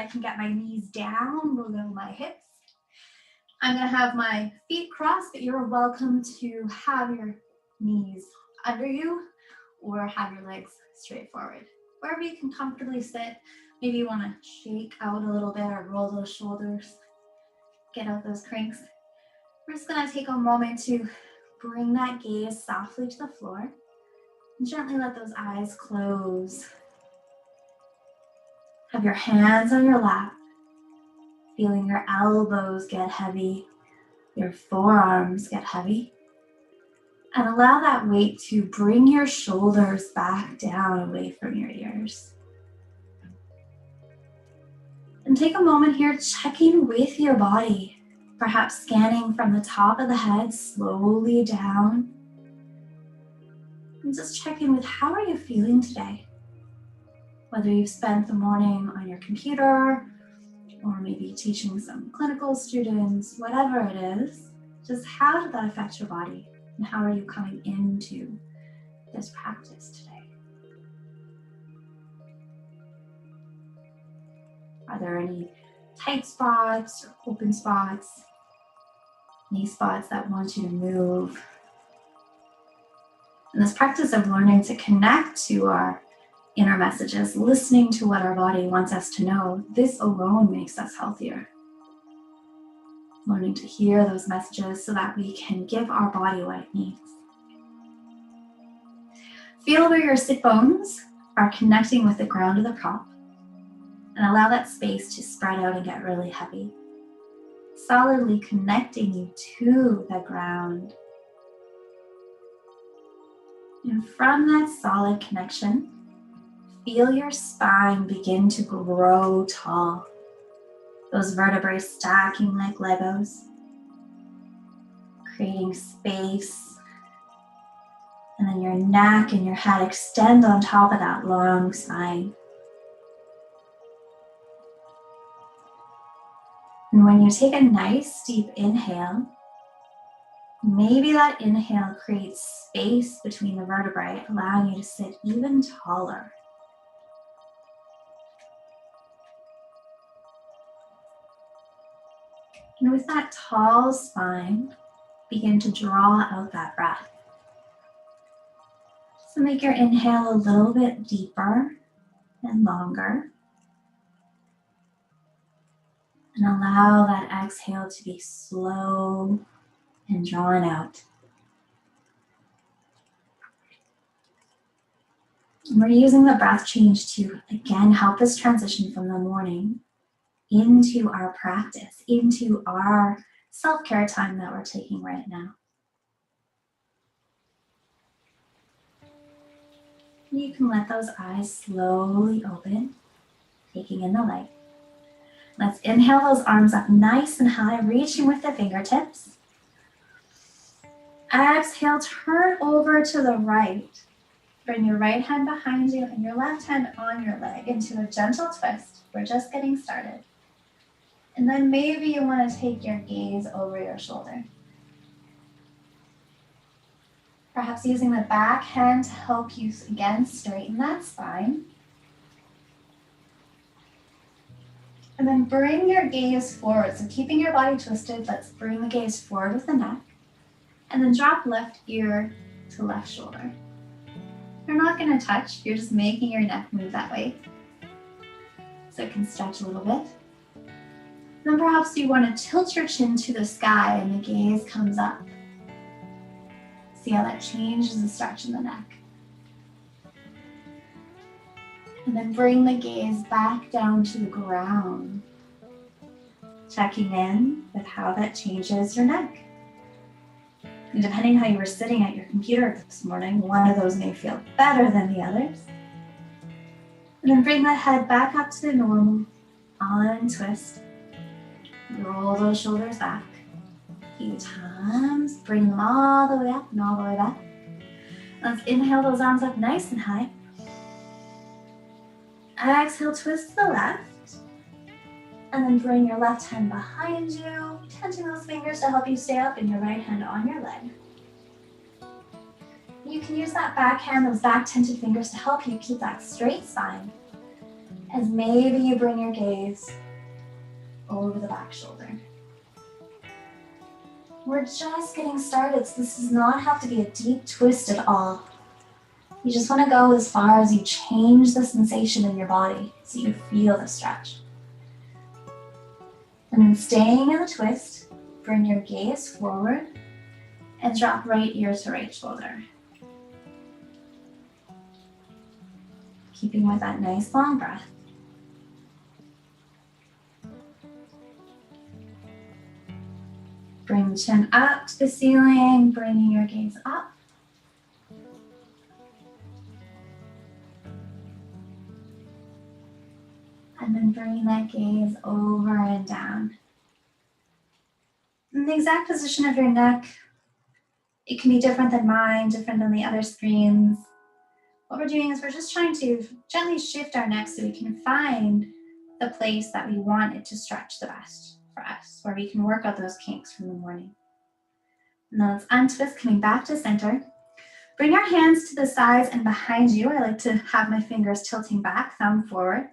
can get my knees down below my hips. I'm going to have my feet crossed, but you're welcome to have your knees under you or have your legs straight forward. Wherever you can comfortably sit, maybe you want to shake out a little bit or roll those shoulders, get out those cranks. We're just going to take a moment to bring that gaze softly to the floor and gently let those eyes close. Have your hands on your lap, feeling your elbows get heavy, your forearms get heavy. And allow that weight to bring your shoulders back down away from your ears. And take a moment here checking with your body, perhaps scanning from the top of the head slowly down. And just check in with how are you feeling today? Whether you've spent the morning on your computer or maybe teaching some clinical students, whatever it is, just how did that affect your body? And how are you coming into this practice today? Are there any tight spots or open spots? Any spots that want you to move? And this practice of learning to connect to our inner messages, listening to what our body wants us to know, this alone makes us healthier. Learning to hear those messages so that we can give our body what it needs. Feel where your sit bones are connecting with the ground of the prop and allow that space to spread out and get really heavy, solidly connecting you to the ground. And from that solid connection, feel your spine begin to grow tall. Those vertebrae stacking like Legos, creating space. And then your neck and your head extend on top of that long spine. And when you take a nice deep inhale, maybe that inhale creates space between the vertebrae, allowing you to sit even taller. And with that tall spine, begin to draw out that breath. So make your inhale a little bit deeper and longer. And allow that exhale to be slow and drawn out. And we're using the breath change to, again, help us transition from the morning into our practice, into our self-care time that we're taking right now. You can let those eyes slowly open, taking in the light. Let's inhale those arms up nice and high, reaching with the fingertips. Exhale, turn over to the right. Bring your right hand behind you and your left hand on your leg into a gentle twist. We're just getting started. And then maybe you want to take your gaze over your shoulder. Perhaps using the back hand to help you again straighten that spine. And then bring your gaze forward. So keeping your body twisted, let's bring the gaze forward with the neck. And then drop left ear to left shoulder. You're not going to touch, you're just making your neck move that way. So it can stretch a little bit. Then perhaps you want to tilt your chin to the sky and the gaze comes up. See how that changes the stretch in the neck. And then bring the gaze back down to the ground. Checking in with how that changes your neck. And depending how you were sitting at your computer this morning, one of those may feel better than the others. And then bring that head back up to the normal. Untwist. Roll those shoulders back. A few times. Bring them all the way up and all the way back. Let's inhale those arms up nice and high. Exhale, twist to the left. And then bring your left hand behind you, tenting those fingers to help you stay up, and your right hand on your leg. You can use that back hand, those back tented fingers to help you keep that straight spine. as maybe you bring your gaze over the back shoulder. We're just getting started, so this does not have to be a deep twist at all. You just want to go as far as you change the sensation in your body so you feel the stretch. And then staying in the twist, bring your gaze forward and drop right ear to right shoulder. Keeping with that nice long breath. Bring the chin up to the ceiling, bringing your gaze up. And then bring that gaze over and down. And the exact position of your neck, it can be different than mine, different than the other screens. What we're doing is we're just trying to gently shift our neck so we can find the place that we want it to stretch the best for us, where we can work out those kinks from the morning. And then let's untwist, coming back to center. Bring your hands to the sides and behind you. I like to have my fingers tilting back, thumb forward.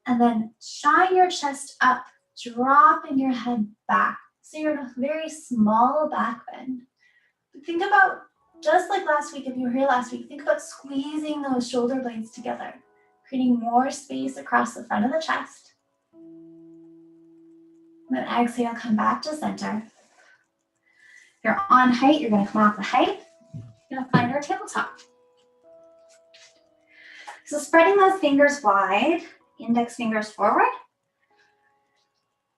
And then shine your chest up, dropping your head back. So you're in a very small back bend. But think about, just like last week, if you were here last week, think about squeezing those shoulder blades together, creating more space across the front of the chest. And then exhale, come back to center. If you're on height, you're going to come off the height. You're going to find our tabletop. So spreading those fingers wide, index fingers forward.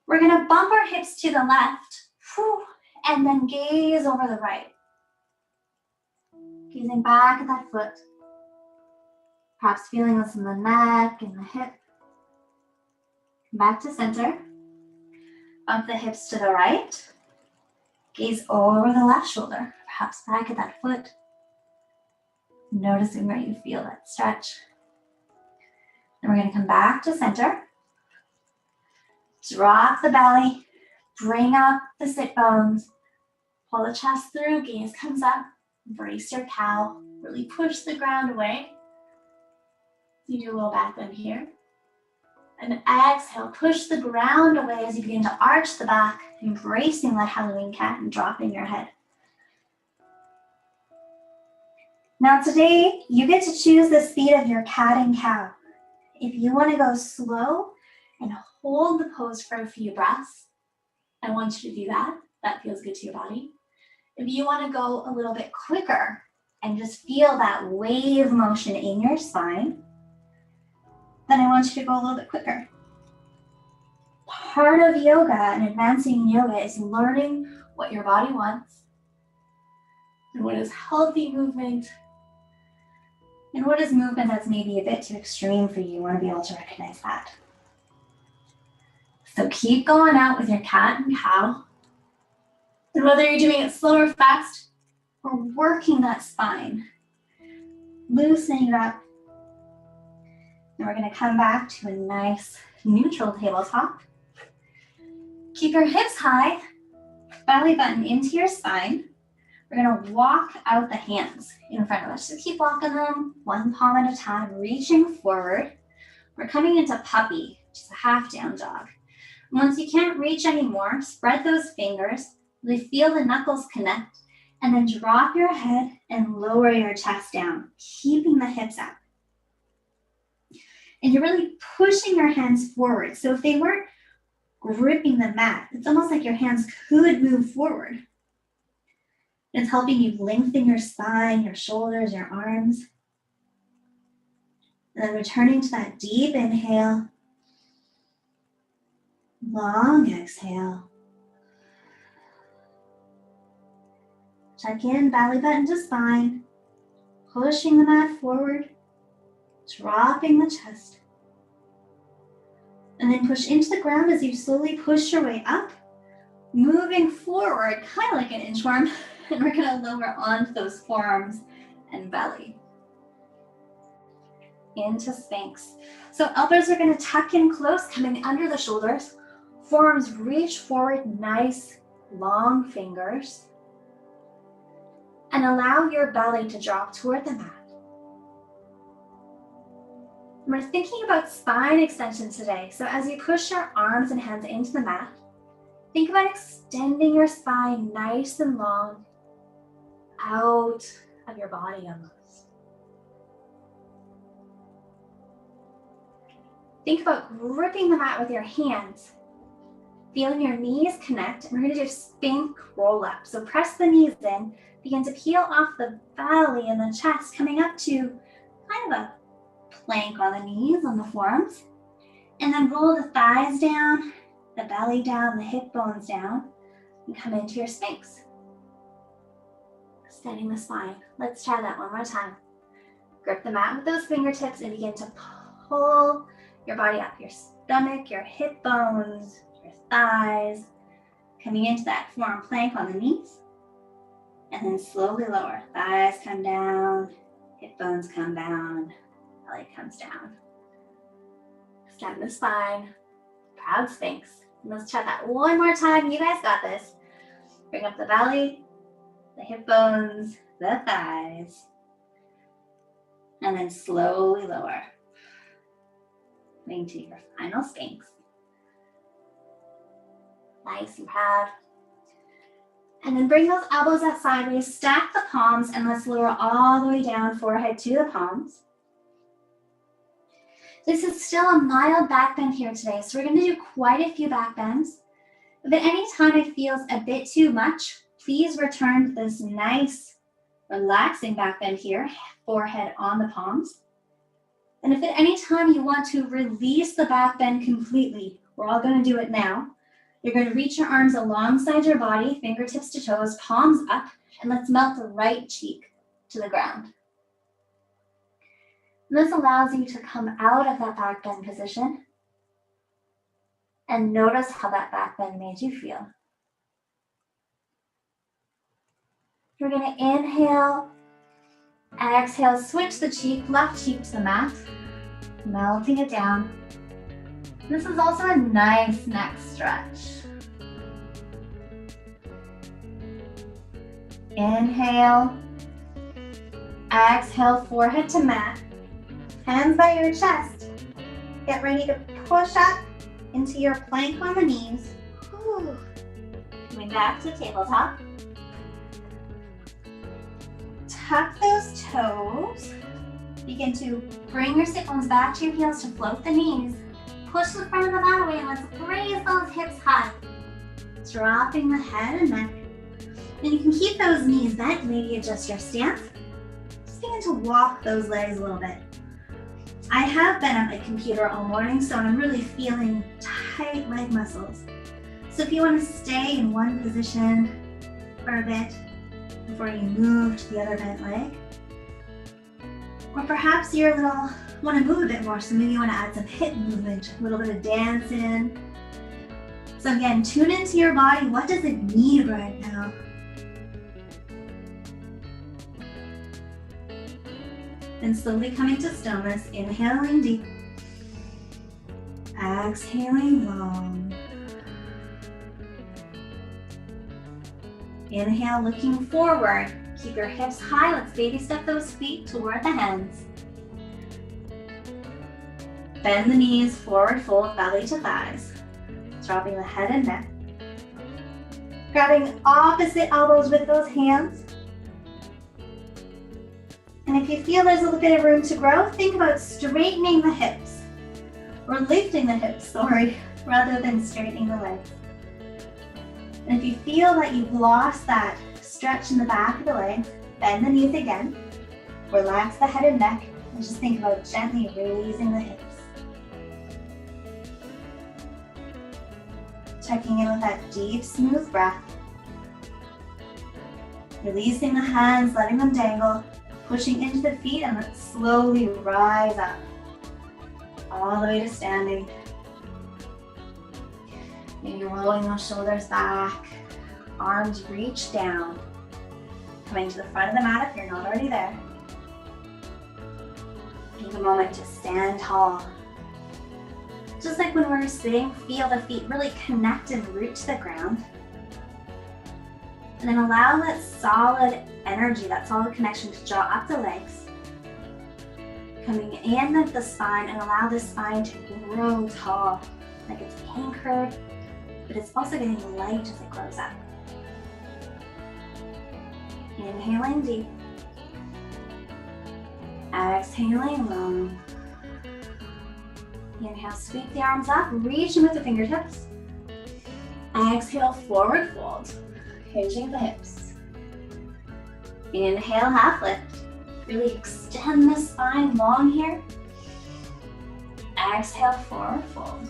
We're going to bump our hips to the left, and then gaze over the right. Gazing back at that foot. Perhaps feeling this in the neck and the hip. Back to center. Bump the hips to the right. Gaze over the left shoulder, perhaps back at that foot. Noticing where you feel that stretch. Then we're going to come back to center. Drop the belly. Bring up the sit bones. Pull the chest through. Gaze comes up. Brace your cow. Really push the ground away. You do a little back bend here. And exhale. Push the ground away as you begin to arch the back. Embracing that Halloween cat and dropping your head. Now today, you get to choose the speed of your cat and cow. If you want to go slow and hold the pose for a few breaths, I want you to do that. That feels good to your body. If you want to go a little bit quicker and just feel that wave motion in your spine, then I want you to go a little bit quicker. Part of yoga and advancing yoga is learning what your body wants and what is healthy movement and what is movement that's maybe a bit too extreme for you. You want to be able to recognize that. So keep going out with your cat and cow. And whether you're doing it slow or fast, or working that spine, loosening it up. And we're going to come back to a nice neutral tabletop. Keep your hips high, belly button into your spine. We're going to walk out the hands in front of us. Just keep walking them, one palm at a time, reaching forward. We're coming into puppy, which is a half down dog. And once you can't reach anymore, spread those fingers, really feel the knuckles connect, and then drop your head and lower your chest down, keeping the hips up. And you're really pushing your hands forward. So if they weren't gripping the mat, it's almost like your hands could move forward. It's helping you lengthen your spine, your shoulders, your arms. And then returning to that deep inhale, long exhale. Check in, belly button to spine, pushing the mat forward, dropping the chest. And then push into the ground as you slowly push your way up, moving forward, kind of like an inchworm. And we're going to lower onto those forearms and belly. Into Sphinx. So elbows are going to tuck in close, coming under the shoulders. Forearms reach forward, nice long fingers. And allow your belly to drop toward the mat. We're thinking about spine extension today. So as you push your arms and hands into the mat, think about extending your spine nice and long out of your body almost. Think about gripping the mat with your hands, feeling your knees connect, and we're going to do spink roll up. So press the knees in, begin to peel off the belly and the chest, coming up to kind of a plank on the knees, on the forearms, and then roll the thighs down, the belly down, the hip bones down, and come into your sphinx. Extending the spine. Let's try that one more time. Grip the mat with those fingertips and begin to pull your body up, your stomach, your hip bones, your thighs, coming into that forearm plank on the knees, and then slowly lower. Thighs come down, hip bones come down, belly comes down. Extend the spine, proud sphinx. And let's try that one more time. You guys got this. Bring up the belly, the hip bones, the thighs, and then slowly lower. Coming to your final sphinx. Nice and proud. And then bring those elbows up sideways, stack the palms, and let's lower all the way down, forehead to the palms. This is still a mild back bend here today, so we're going to do quite a few back bends. If at any time it feels a bit too much, please return to this nice, relaxing back bend here, forehead on the palms. And if at any time you want to release the back bend completely, we're all going to do it now. You're going to reach your arms alongside your body, fingertips to toes, palms up, and let's melt the right cheek to the ground. And this allows you to come out of that back bend position and notice how that back bend made you feel. You're going to inhale, exhale, switch the cheek, left cheek to the mat, melting it down. This is also a nice neck stretch. Inhale, exhale, forehead to mat, hands by your chest. Get ready to push up into your plank on the knees. Whew. Coming back to tabletop. Tuck those toes. Begin to bring your sit bones back to your heels to float the knees. Push the front of the mat away and let's raise those hips high. Dropping the head and neck. And you can keep those knees bent, maybe adjust your stance. Just begin to walk those legs a little bit. I have been at my computer all morning, so I'm really feeling tight leg muscles. So if you want to stay in one position for a bit before you move to the other bent leg, or perhaps you're want to move a bit more, so maybe you want to add some hip movement, a little bit of dance in. So again, tune into your body. What does it need right now? Then slowly coming to stillness, inhaling deep, exhaling long. Inhale, looking forward. Keep your hips high. Let's baby step those feet toward the hands. Bend the knees, forward fold, belly to thighs. Dropping the head and neck. Grabbing opposite elbows with those hands. And if you feel there's a little bit of room to grow, think about straightening the hips. Or lifting the hips, rather than straightening the legs. And if you feel that you've lost that stretch in the back of the legs, bend the knees again. Relax the head and neck, and just think about gently releasing the hips. Checking in with that deep, smooth breath. Releasing the hands, letting them dangle, pushing into the feet, and let's slowly rise up. All the way to standing. Maybe rolling those shoulders back, arms reach down. Coming to the front of the mat if you're not already there. Take a moment to stand tall. Just like when we're sitting, feel the feet really connect and root to the ground. And then allow that solid energy, that solid connection to draw up the legs. Coming in with the spine, and allow the spine to grow tall, like it's anchored, but it's also getting light as it grows up. Inhaling deep. Exhaling long. Inhale, sweep the arms up, reaching with the fingertips. Exhale, forward fold, hinging the hips. Inhale, half lift. Really extend the spine long here. Exhale, forward fold.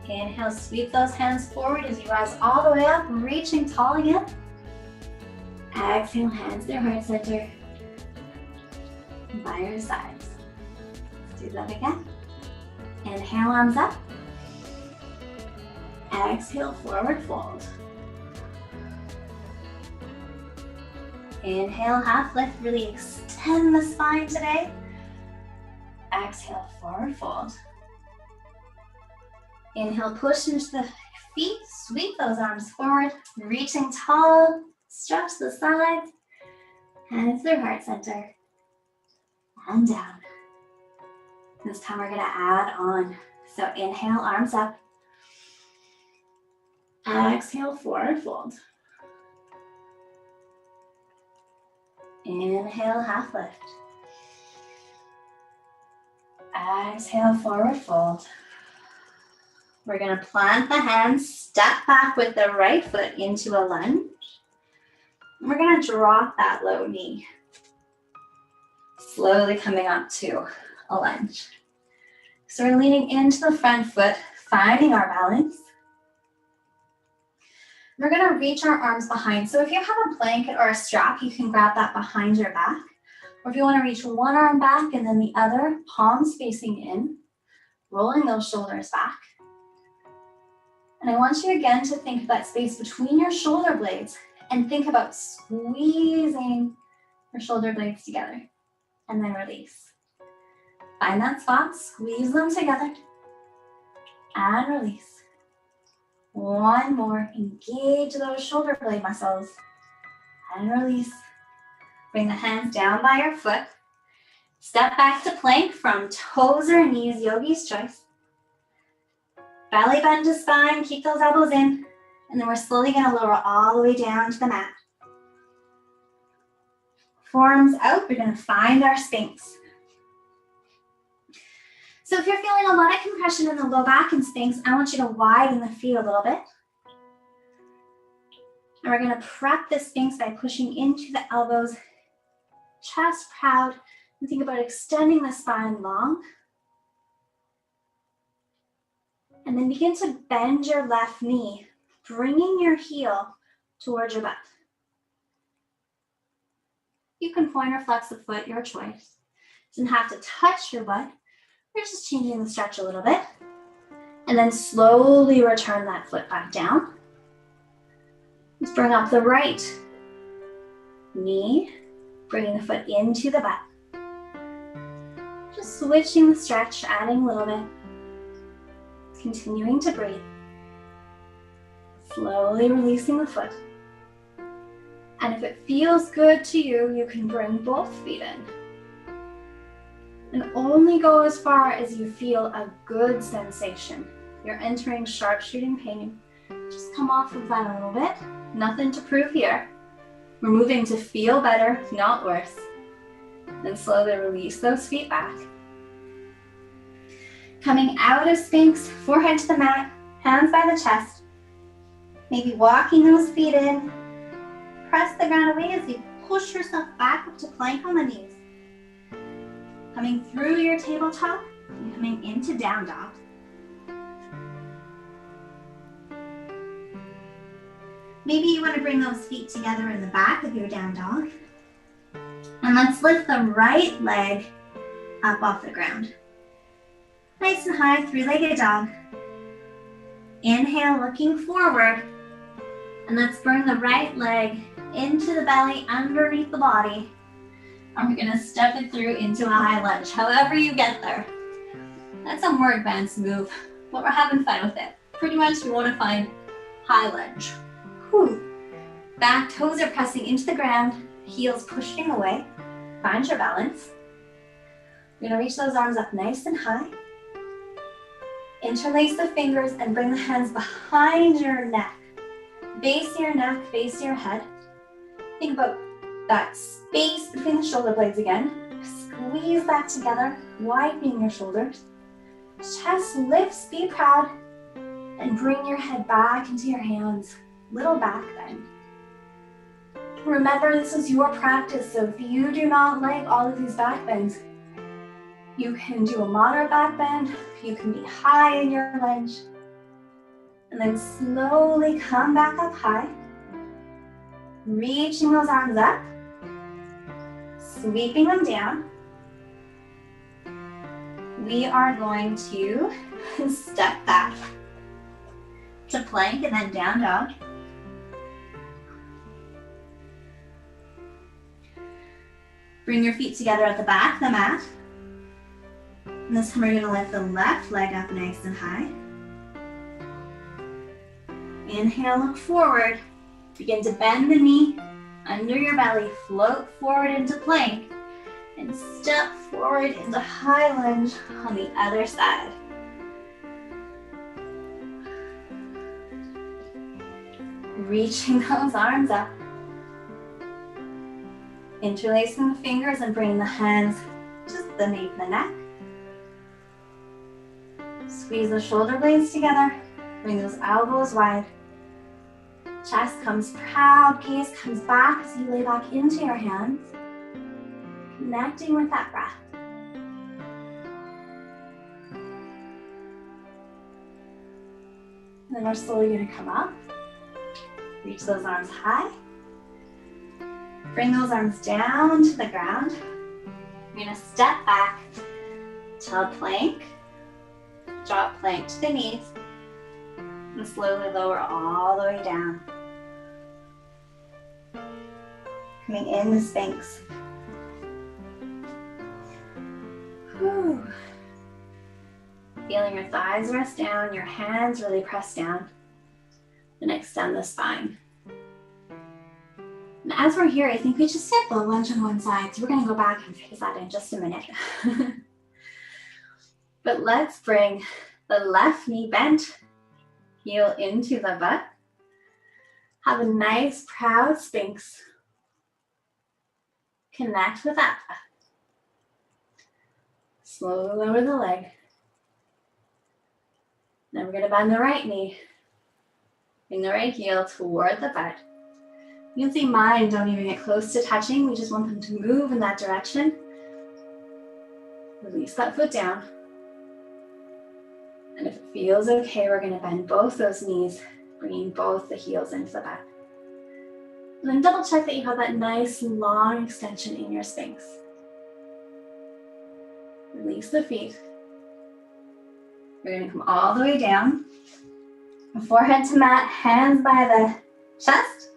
Inhale, sweep those hands forward as you rise all the way up, reaching tall again. Exhale, hands to your heart center. By your sides. Let's do that again. Inhale, arms up. Exhale, forward fold. Inhale, half lift, really extend the spine today. Exhale, forward fold. Inhale, push into the feet, sweep those arms forward, reaching tall, stretch the sides, hands to heart center, and down. This time we're gonna add on. So inhale, arms up. Exhale, forward fold. Inhale, half lift. Exhale, forward fold. We're going to plant the hands, step back with the right foot into a lunge. And we're going to drop that low knee. Slowly coming up to a lunge. So we're leaning into the front foot, finding our balance. We're going to reach our arms behind. So if you have a blanket or a strap, you can grab that behind your back. Or if you want to reach one arm back and then the other, palms facing in, rolling those shoulders back. And I want you again to think of that space between your shoulder blades and think about squeezing your shoulder blades together and then release. Find that spot, squeeze them together and release. One more, engage those shoulder blade muscles and release. Bring the hands down by your foot. Step back to plank from toes or knees, yogi's choice. Belly bend to spine, keep those elbows in. And then we're slowly gonna lower all the way down to the mat. Forearms out, we're gonna find our Sphinx. So if you're feeling a lot of compression in the low back and Sphinx, I want you to widen the feet a little bit. And we're gonna prep the Sphinx by pushing into the elbows, chest proud, and think about extending the spine long. And then begin to bend your left knee, bringing your heel towards your butt. You can point or flex the foot, your choice. Doesn't have to touch your butt. We're just changing the stretch a little bit. And then slowly return that foot back down. Let's bring up the right knee, bringing the foot into the butt. Just switching the stretch, adding a little bit. Continuing to breathe. Slowly releasing the foot. And if it feels good to you, you can bring both feet in. And only go as far as you feel a good sensation. You're entering sharp shooting pain. Just come off of that a little bit. Nothing to prove here. We're moving to feel better, not worse. Then slowly release those feet back. Coming out of Sphinx, forehead to the mat, hands by the chest. Maybe walking those feet in. Press the ground away as you push yourself back up to plank on the knees. Coming through your tabletop and coming into down dog. Maybe you want to bring those feet together in the back of your down dog. And let's lift the right leg up off the ground. Nice and high, three-legged dog. Inhale, looking forward. And let's bring the right leg into the belly, underneath the body. And we're gonna step it through into a high lunge, however you get there. That's a more advanced move, but we're having fun with it. Pretty much we wanna find high lunge. Whew. Back toes are pressing into the ground, heels pushing away. Find your balance. You're gonna reach those arms up nice and high. Interlace the fingers and bring the hands behind your neck. Base your neck, base your head. Think about that space between the shoulder blades again. Squeeze that together, widening your shoulders. Chest lifts, be proud, and bring your head back into your hands. Little back bend. Remember, this is your practice, so if you do not like all of these back bends, you can do a moderate back bend, you can be high in your lunge, and then slowly come back up high, reaching those arms up, sweeping them down. We are going to step back to plank and then down dog. Bring your feet together at the back of the mat. And this time we're going to lift the left leg up nice and high. Inhale, look forward. Begin to bend the knee under your belly. Float forward into plank. And step forward into high lunge on the other side. Reaching those arms up. Interlacing the fingers and bringing the hands just beneath the neck. Squeeze the shoulder blades together. Bring those elbows wide. Chest comes proud, gaze comes back as you lay back into your hands. Connecting with that breath. And then we're slowly going to come up. Reach those arms high. Bring those arms down to the ground. You're going to step back to plank. Drop plank to the knees. And slowly lower all the way down. Coming in the Sphinx. Whew. Feeling your thighs rest down, your hands really press down. And extend the spine. And as we're here, I think we just did the lunge on one side, so we're going to go back and fix that in just a minute. But let's bring the left knee bent, heel into the butt. Have a nice, proud Sphinx. Connect with that breath. Slowly lower the leg. Then we're going to bend the right knee. Bring the right heel toward the butt. You can see mine don't even get close to touching. We just want them to move in that direction. Release that foot down. And if it feels okay, we're going to bend both those knees, bringing both the heels into the back. And then double check that you have that nice long extension in your Sphinx. Release the feet. We're going to come all the way down. Forehead to mat, hands by the chest.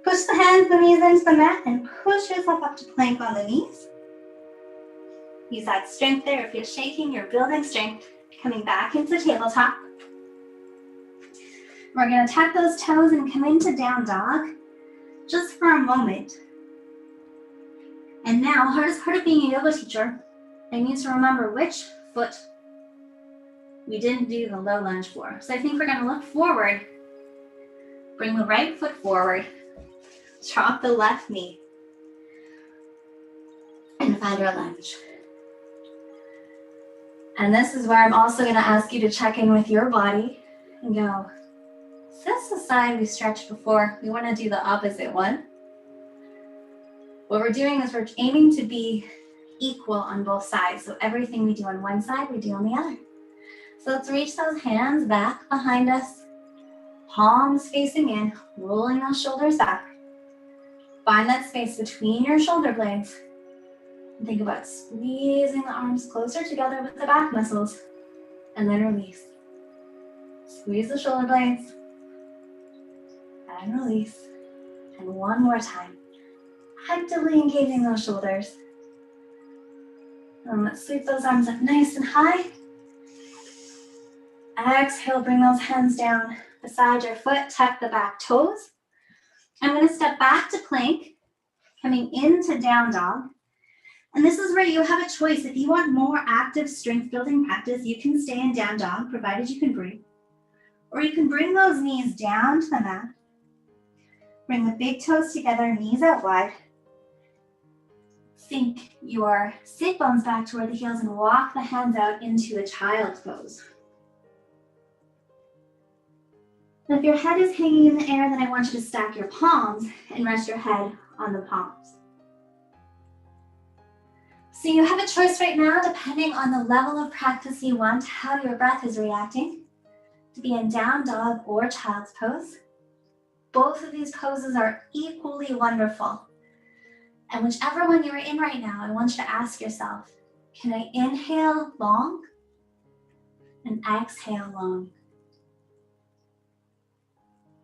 Push the hands, the knees into the mat, and push yourself up to plank on the knees. Use that strength there. If you're shaking, you're building strength. Coming back into tabletop. We're going to tap those toes and come into down dog just for a moment. And now, hardest part of being a yoga teacher, I need to remember which foot we didn't do the low lunge for. So I think we're going to look forward. Bring the right foot forward. Drop the left knee. And find our lunge. And this is where I'm also going to ask you to check in with your body and go, is this the side we stretched before? We want to do the opposite one. What we're doing is we're aiming to be equal on both sides. So everything we do on one side, we do on the other. So let's reach those hands back behind us. Palms facing in, rolling those shoulders back. Find that space between your shoulder blades. And think about squeezing the arms closer together with the back muscles. And then release. Squeeze the shoulder blades. And release. And one more time. Actively engaging those shoulders. And let's sweep those arms up nice and high. Exhale, bring those hands down beside your foot, tuck the back toes. I'm going to step back to plank, coming into down dog. And this is where you have a choice. If you want more active strength building practice, you can stay in down dog, provided you can breathe. Or you can bring those knees down to the mat. Bring the big toes together, knees out wide. Sink your sit bones back toward the heels and walk the hands out into a child's pose. And if your head is hanging in the air, then I want you to stack your palms and rest your head on the palms. So you have a choice right now, depending on the level of practice you want, how your breath is reacting, to be in down dog or child's pose. Both of these poses are equally wonderful. And whichever one you're in right now, I want you to ask yourself, can I inhale long and exhale long?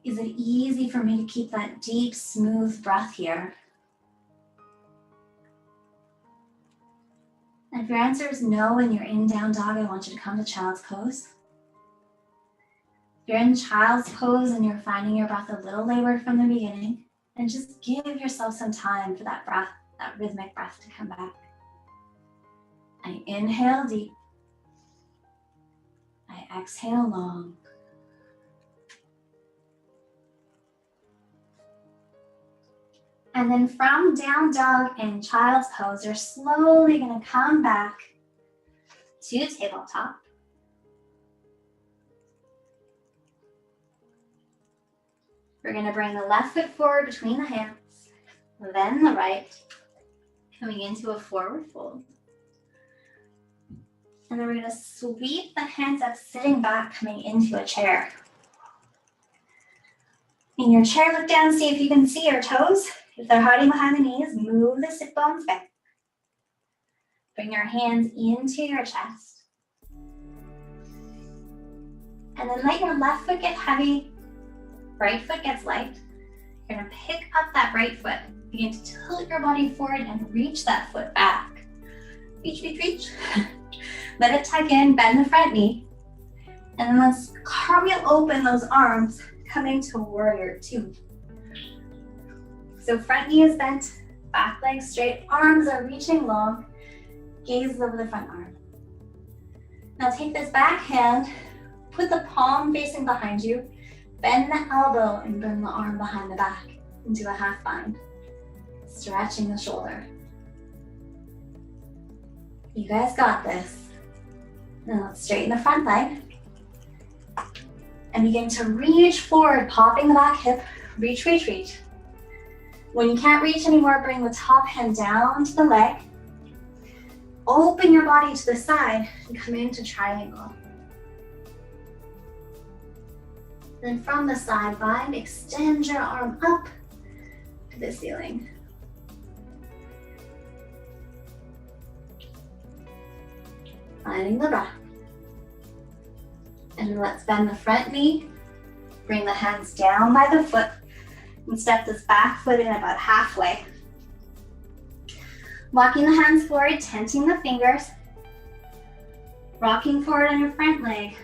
Is it easy for me to keep that deep, smooth breath here? And if your answer is no and you're in down dog, I want you to come to child's pose. If you're in child's pose and you're finding your breath a little labored from the beginning, then just give yourself some time for that breath, that rhythmic breath to come back. I inhale deep. I exhale long. And then from down dog and child's pose, you're slowly going to come back to tabletop. We're going to bring the left foot forward between the hands, then the right, coming into a forward fold. And then we're going to sweep the hands up, sitting back, coming into a chair. In your chair, look down, see if you can see your toes. If they're hiding behind the knees, move the sit bones back. Bring your hands into your chest. And then let your left foot get heavy, right foot gets light. You're gonna pick up that right foot. Begin to tilt your body forward and reach that foot back. Reach, reach, reach. Let it tuck in, bend the front knee. And then let's cartwheel open those arms, coming to warrior two. So front knee is bent, back leg straight, arms are reaching long, gaze over the front arm. Now take this back hand, put the palm facing behind you, bend the elbow and bring the arm behind the back into a half bind, stretching the shoulder. You guys got this. Now let's straighten the front leg and begin to reach forward, popping the back hip, reach, reach, reach. When you can't reach anymore, bring the top hand down to the leg. Open your body to the side and come into triangle. Then from the side bind, extend your arm up to the ceiling. Finding the breath. And then let's bend the front knee. Bring the hands down by the foot. And step this back foot in about halfway. Walking the hands forward, tenting the fingers. Rocking forward on your front leg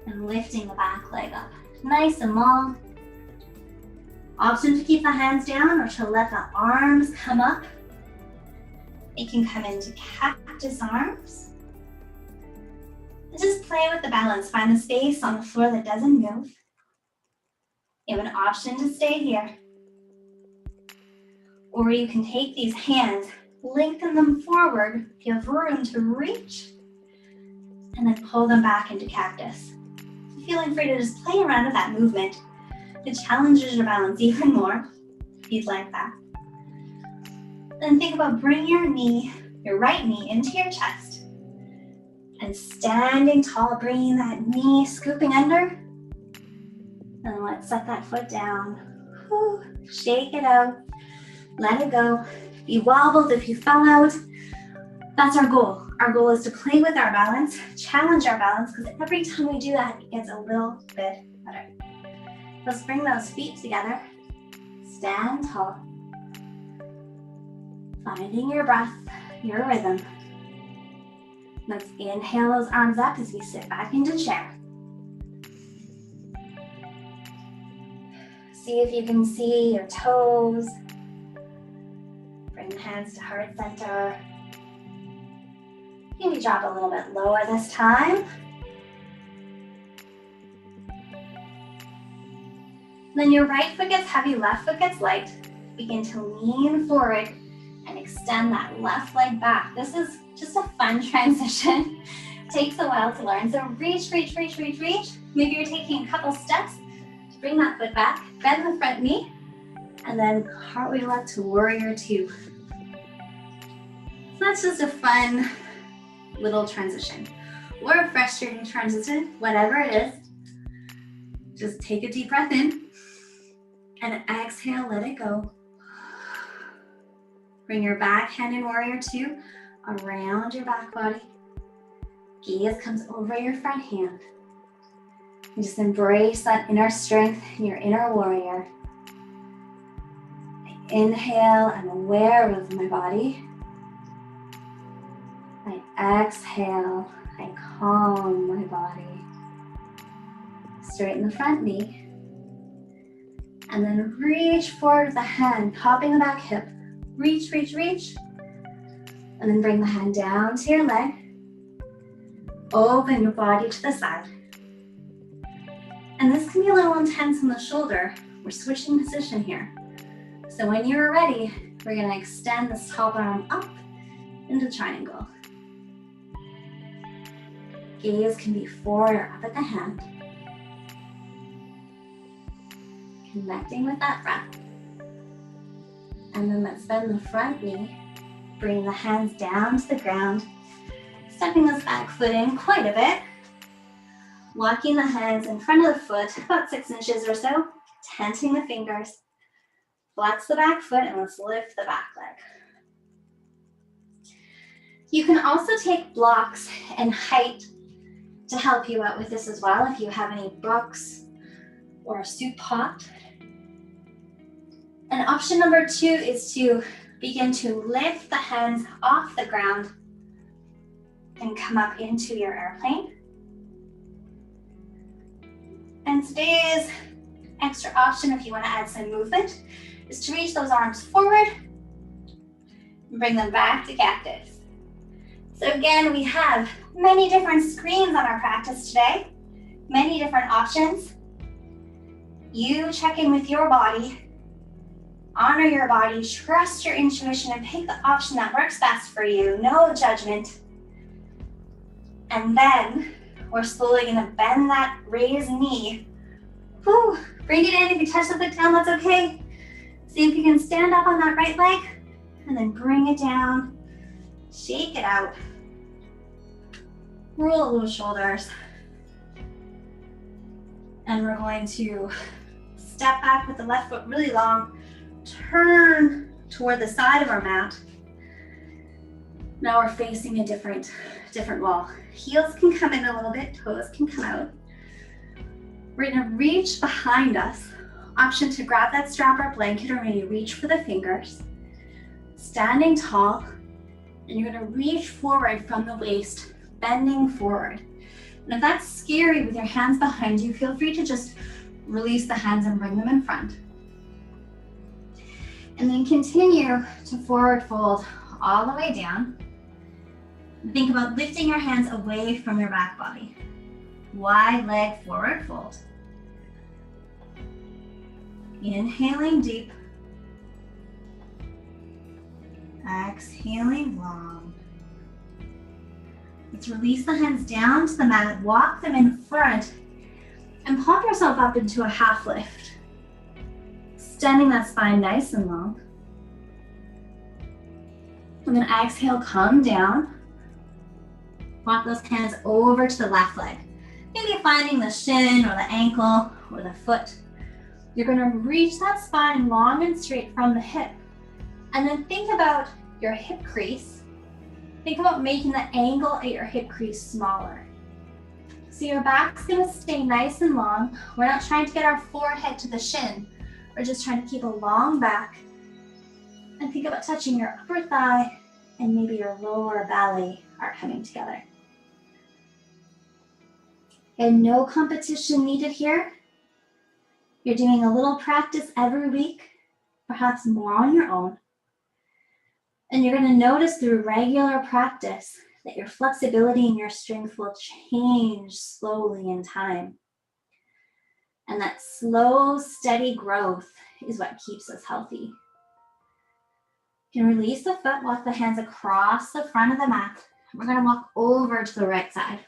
and lifting the back leg up. Nice and long. Option to keep the hands down or to let the arms come up. You can come into cactus arms. And just play with the balance. Find the space on the floor that doesn't move. You have an option to stay here. Or you can take these hands, lengthen them forward, give room to reach, and then pull them back into cactus. Feeling free to just play around with that movement. It challenges your balance even more, if you'd like that. Then think about bringing your knee, your right knee, into your chest. And standing tall, bringing that knee, scooping under. And let's set that foot down. Whew. Shake it out. Let it go. If you wobbled, if you fell out, that's our goal. Our goal is to play with our balance, challenge our balance, because every time we do that, it gets a little bit better. Let's bring those feet together. Stand tall. Finding your breath, your rhythm. Let's inhale those arms up as we sit back into chair. See if you can see your toes. Bring the hands to heart center. Maybe drop a little bit lower this time. Then your right foot gets heavy, left foot gets light. Begin to lean forward and extend that left leg back. This is just a fun transition. Takes a while to learn. So reach, reach, reach, reach, reach. Maybe you're taking a couple steps to bring that foot back. Bend the front knee. And then cartwheel up to warrior two. So that's just a fun little transition. Or a frustrating transition, whatever it is. Just take a deep breath in. And exhale, let it go. Bring your back hand in warrior two around your back body. Gaze comes over your front hand. And just embrace that inner strength in your inner warrior. I inhale, I'm aware of my body. I exhale, I calm my body. Straighten the front knee. And then reach forward with the hand, popping the back hip. Reach, reach, reach. And then bring the hand down to your leg. Open your body to the side. And this can be a little intense in the shoulder. We're switching position here. So when you're ready, we're going to extend this top arm up into triangle. Gaze can be forward or up at the hand. Connecting with that breath. And then let's bend the front knee. Bring the hands down to the ground. Stepping this back foot in quite a bit. Walking the hands in front of the foot, about 6 inches or so. Tenting the fingers. Flex the back foot and let's lift the back leg. You can also take blocks and height to help you out with this as well if you have any books or a soup pot. And option number 2 is to begin to lift the hands off the ground and come up into your airplane. And today's extra option, if you want to add some movement, is to reach those arms forward and bring them back to cactus. So again, we have many different screens on our practice today, many different options. You check in with your body, honor your body, trust your intuition, and pick the option that works best for you. No judgment. And then we're slowly gonna bend that raised knee. Whew. Bring it in. If you touch the foot down, that's okay. See if you can stand up on that right leg and then bring it down. Shake it out. Roll those shoulders. And we're going to step back with the left foot really long. Turn toward the side of our mat. Now we're facing a different wall. Heels can come in a little bit, toes can come out. We're gonna reach behind us. Option to grab that strap or blanket or maybe reach for the fingers. Standing tall, and you're gonna reach forward from the waist, bending forward. And if that's scary with your hands behind you, feel free to just release the hands and bring them in front. And then continue to forward fold all the way down. Think about lifting your hands away from your back body. Wide leg forward fold. Inhaling deep. Exhaling long. Let's release the hands down to the mat, walk them in front, and pop yourself up into a half lift. Extending that spine nice and long. And then exhale, come down. Walk those hands over to the left leg. Maybe finding the shin or the ankle or the foot. You're gonna reach that spine long and straight from the hip. And then think about your hip crease. Think about making the angle at your hip crease smaller. So your back's gonna stay nice and long. We're not trying to get our forehead to the shin. We're just trying to keep a long back. And think about touching your upper thigh and maybe your lower belly are coming together. And no competition needed here. You're doing a little practice every week, perhaps more on your own. And you're going to notice through regular practice that your flexibility and your strength will change slowly in time. And that slow, steady growth is what keeps us healthy. You can release the foot, walk the hands across the front of the mat. We're going to walk over to the right side,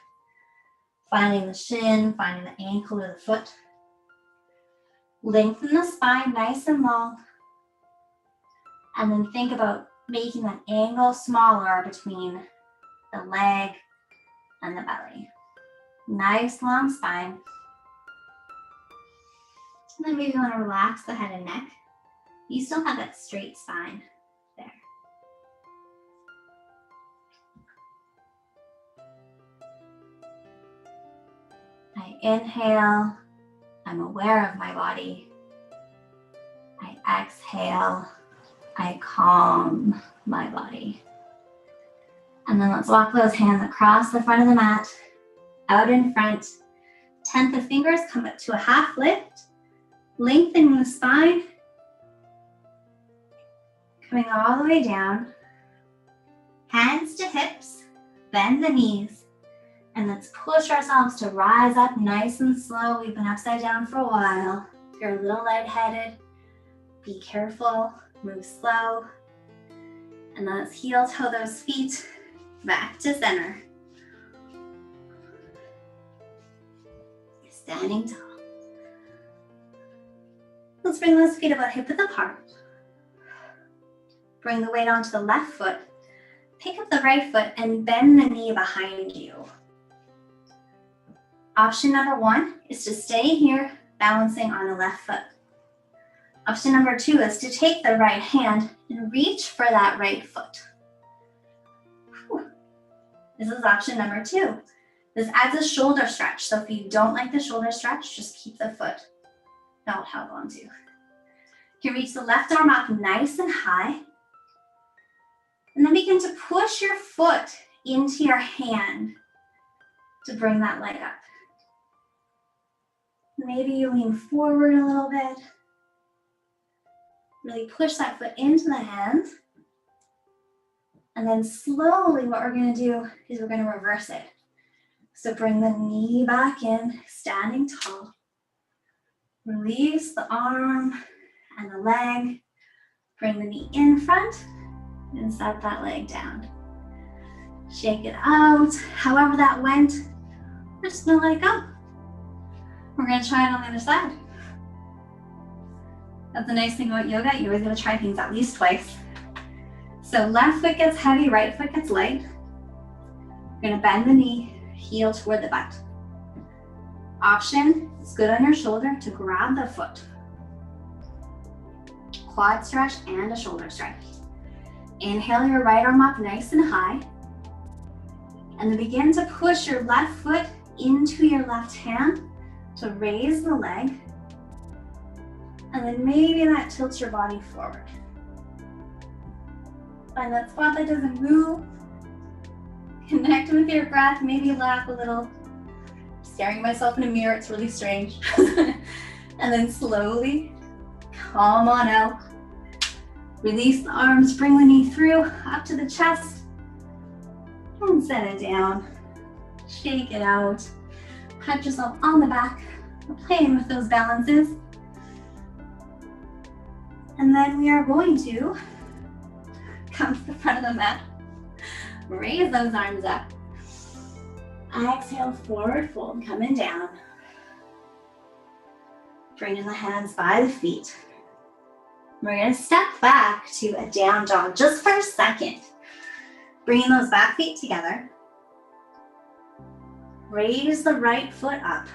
finding the shin, finding the ankle or the foot. Lengthen the spine nice and long. And then think about making that angle smaller between the leg and the belly. Nice long spine. And then maybe you want to relax the head and neck. You still have that straight spine there. I inhale, I'm aware of my body. I exhale, I calm my body. And then let's walk those hands across the front of the mat, out in front. Tenth of fingers, come up to a half lift, lengthening the spine, coming all the way down. Hands to hips, bend the knees, and let's push ourselves to rise up nice and slow. We've been upside down for a while. If you're a little lightheaded, be careful, move slow. And then let's heel toe those feet back to center. Standing tall. Let's bring those feet about hip width apart. Bring the weight onto the left foot. Pick up the right foot and bend the knee behind you. Option number one is to stay here, balancing on the left foot. Option number two is to take the right hand and reach for that right foot. Whew. This is option number two. This adds a shoulder stretch. So if you don't like the shoulder stretch, just keep the foot belt held onto. You can reach the left arm up nice and high. And then begin to push your foot into your hand to bring that leg up. Maybe you lean forward a little bit. Really push that foot into the hand. And then slowly what we're going to do is we're going to reverse it. So bring the knee back in, standing tall. Release the arm and the leg. Bring the knee in front and set that leg down. Shake it out. However that went, we're just going to let it go. We're going to try it on the other side. That's the nice thing about yoga. You're always going to try things at least twice. So left foot gets heavy, right foot gets light. You're going to bend the knee, heel toward the butt. Option, it's good on your shoulder to grab the foot. Quad stretch and a shoulder stretch. Inhale your right arm up nice and high. And then begin to push your left foot into your left hand to raise the leg. And then maybe that tilts your body forward. Find that spot that doesn't move. Connect with your breath, maybe laugh a little. Staring at myself in a mirror, it's really strange. And then slowly calm on out. Release the arms, bring the knee through, up to the chest. And set it down. Shake it out. Pat yourself on the back. We're playing with those balances. And then we are going to come to the front of the mat. Raise those arms up. Exhale, forward fold, coming down. Bringing the hands by the feet. We're going to step back to a down dog just for a second. Bringing those back feet together. Raise the right foot up.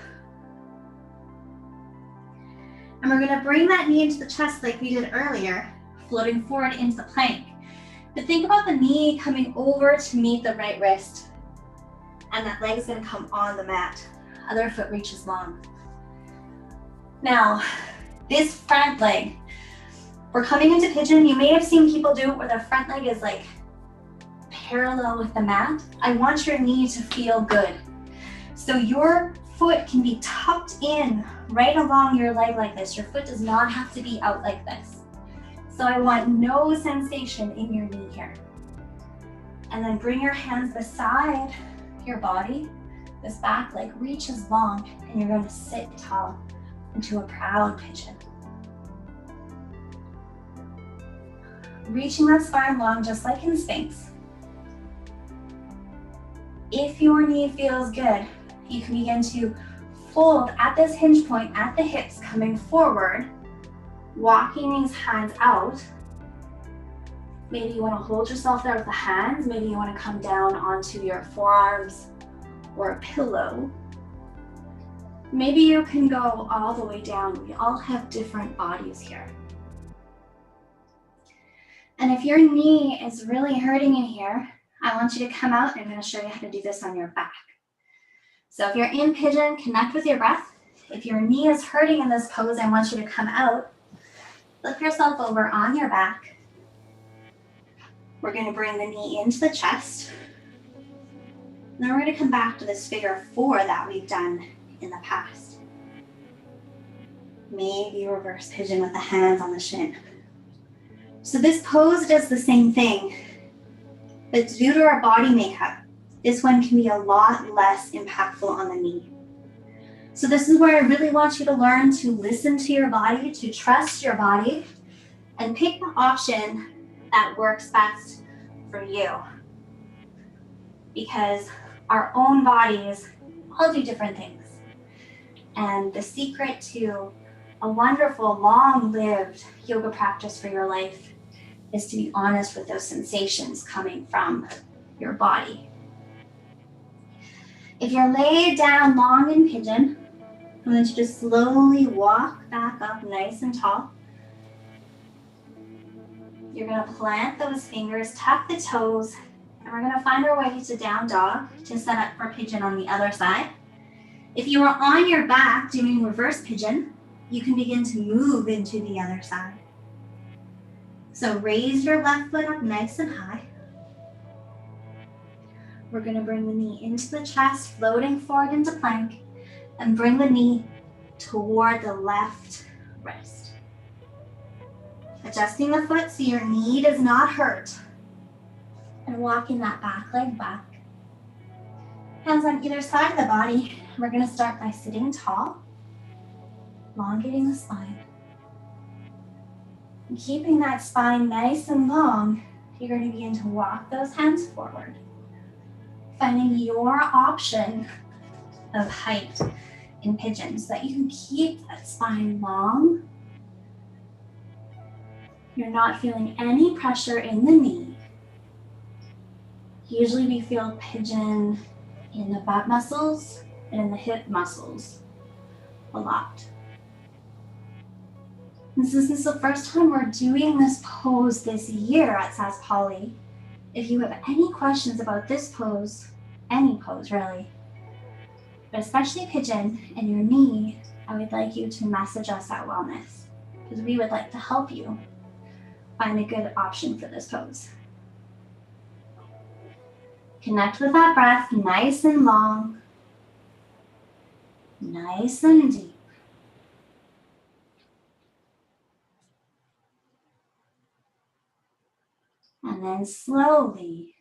And we're going to bring that knee into the chest like we did earlier, floating forward into the plank. But think about the knee coming over to meet the right wrist. And that leg is going to come on the mat. Other foot reaches long. Now, this front leg, we're coming into pigeon. You may have seen people do it where their front leg is like parallel with the mat. I want your knee to feel good. So your foot can be tucked in right along your leg like this. Your foot does not have to be out like this. So I want no sensation in your knee here. And then bring your hands beside your body. This back leg reaches long, and you're going to sit tall into a proud pigeon. Reaching that spine long, just like in Sphinx. If your knee feels good, you can begin to fold at this hinge point at the hips, coming forward, walking these hands out. Maybe you want to hold yourself there with the hands. Maybe you want to come down onto your forearms or a pillow. Maybe you can go all the way down. We all have different bodies here. And if your knee is really hurting in here, I want you to come out, and I'm going to show you how to do this on your back. So if you're in pigeon, connect with your breath. If your knee is hurting in this pose, I want you to come out. Flip yourself over on your back. We're going to bring the knee into the chest. Then we're going to come back to this figure 4 that we've done in the past. Maybe reverse pigeon with the hands on the shin. So this pose does the same thing, but due to our body makeup, this one can be a lot less impactful on the knee. So this is where I really want you to learn to listen to your body, to trust your body, and pick the option that works best for you. Because our own bodies all do different things. And the secret to a wonderful, long-lived yoga practice for your life is to be honest with those sensations coming from your body. If you're laid down long in pigeon, I want you to slowly walk back up nice and tall. You're going to plant those fingers, tuck the toes, and we're going to find our way to down dog to set up for pigeon on the other side. If you are on your back doing reverse pigeon, you can begin to move into the other side. So raise your left foot up nice and high. We're going to bring the knee into the chest, floating forward into plank, and bring the knee toward the left wrist. Adjusting the foot so your knee does not hurt. And walking that back leg back. Hands on either side of the body. We're going to start by sitting tall, elongating the spine. And keeping that spine nice and long, you're going to begin to walk those hands forward. Finding your option of height in pigeon so that you can keep that spine long. You're not feeling any pressure in the knee. Usually we feel pigeon in the butt muscles and in the hip muscles a lot. And since this is the first time we're doing this pose this year at SaskPoly, if you have any questions about this pose, any pose really, but especially pigeon and your knee, I would like you to message us at Wellness, because we would like to help you find a good option for this pose. Connect with that breath, nice and long, nice and deep. And then slowly,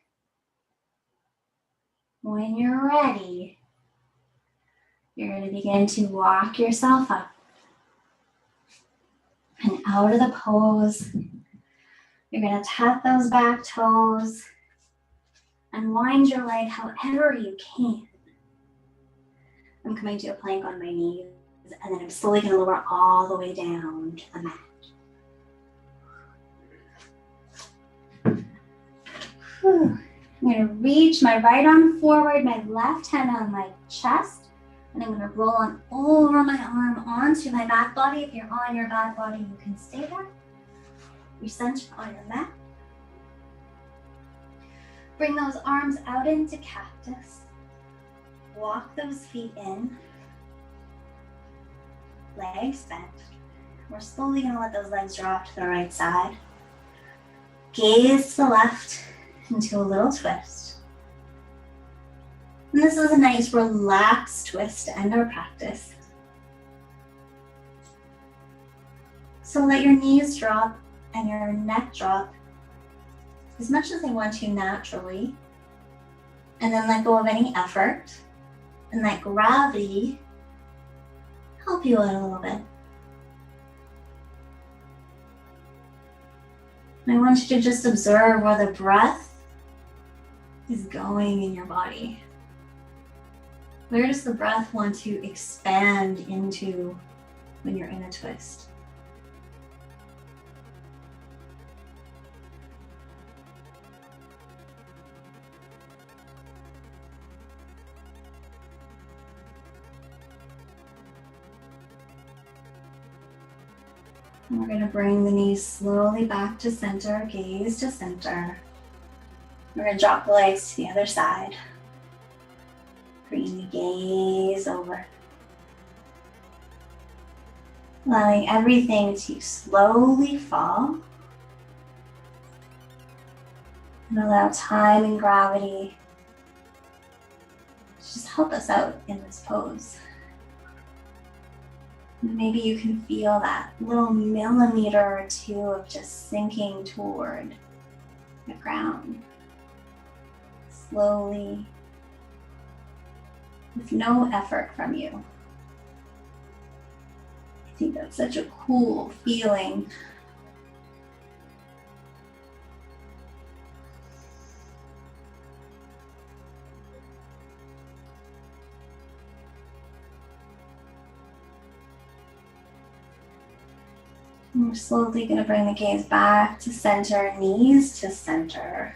when you're ready, you're going to begin to walk yourself up and out of the pose. You're going to tap those back toes and wind your leg however you can. I'm coming to a plank on my knees, and then I'm slowly going to lower all the way down to the mat. I'm going to reach my right arm forward, my left hand on my chest, and I'm going to roll on over my arm onto my back body. If you're on your back body, you can stay there. Recenter on your mat. Bring those arms out into cactus. Walk those feet in. Legs bent. We're slowly going to let those legs drop to the right side. Gaze to the left into a little twist. And this is a nice relaxed twist to end our practice. So let your knees drop and your neck drop as much as they want to naturally. And then let go of any effort and let gravity help you out a little bit. And I want you to just observe where the breath is going in your body. Where does the breath want to expand into when you're in a twist? And we're going to bring the knees slowly back to center, gaze to center. We're going to drop the legs to the other side. Bring the gaze over. Allowing everything to slowly fall. And allow time and gravity to just help us out in this pose. Maybe you can feel that little millimeter or two of just sinking toward the ground. Slowly, with no effort from you. I think that's such a cool feeling. And we're slowly going to bring the gaze back to center, knees to center.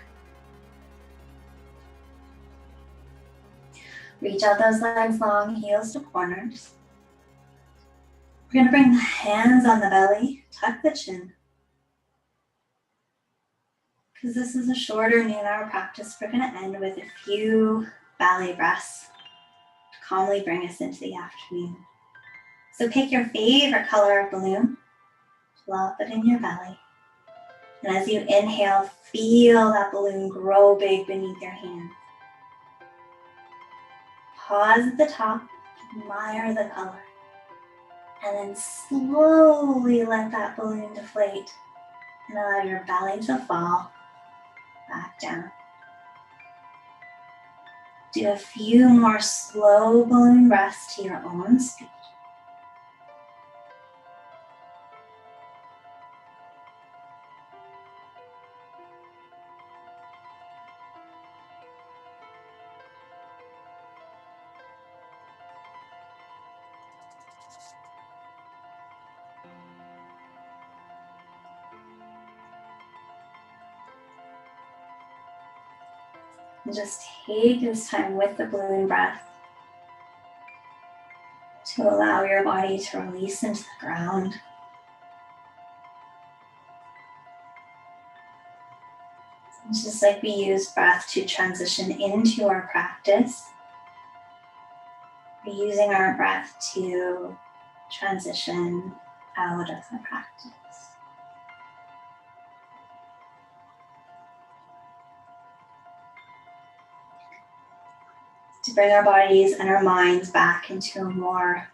Reach out those legs long, heels to corners. We're going to bring the hands on the belly, tuck the chin. Because this is a shorter noon-hour practice, we're going to end with a few ballet breaths to calmly bring us into the afternoon. So pick your favorite color of balloon, plop it in your belly. And as you inhale, feel that balloon grow big beneath your hands. Pause at the top, admire the color, and then slowly let that balloon deflate and allow your belly to fall back down. Do a few more slow balloon breaths to your own speed. And just take this time with the balloon breath to allow your body to release into the ground. It's just like we use breath to transition into our practice. We're using our breath to transition out of the practice. To bring our bodies and our minds back into a more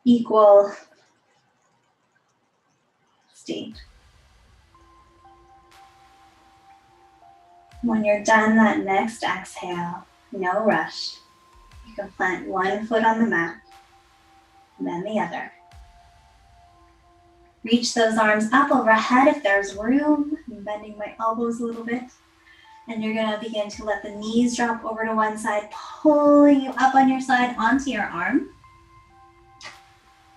equal state. When you're done that next exhale, no rush. You can plant one foot on the mat and then the other. Reach those arms up overhead if there's room. I'm bending my elbows a little bit. And you're going to begin to let the knees drop over to one side, pulling you up on your side onto your arm.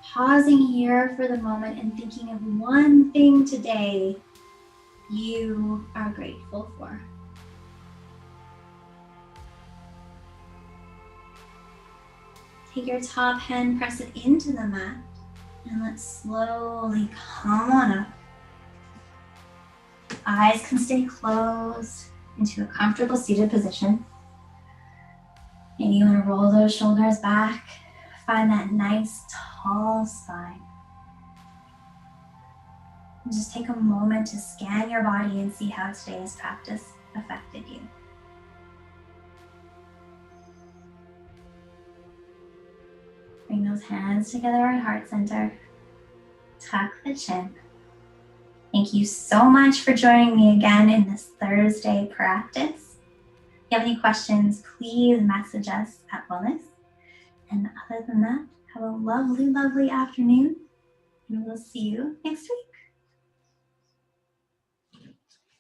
Pausing here for the moment and thinking of one thing today you are grateful for. Take your top hand, press it into the mat, and let's slowly come on up. Eyes can stay closed into a comfortable seated position. Maybe you want to roll those shoulders back. Find that nice tall spine. And just take a moment to scan your body and see how today's practice affected you. Bring those hands together at heart center. Tuck the chin. Thank you so much for joining me again in this Thursday practice. If you have any questions, please message us at Wellness. And other than that, have a lovely, lovely afternoon, and we'll see you next week.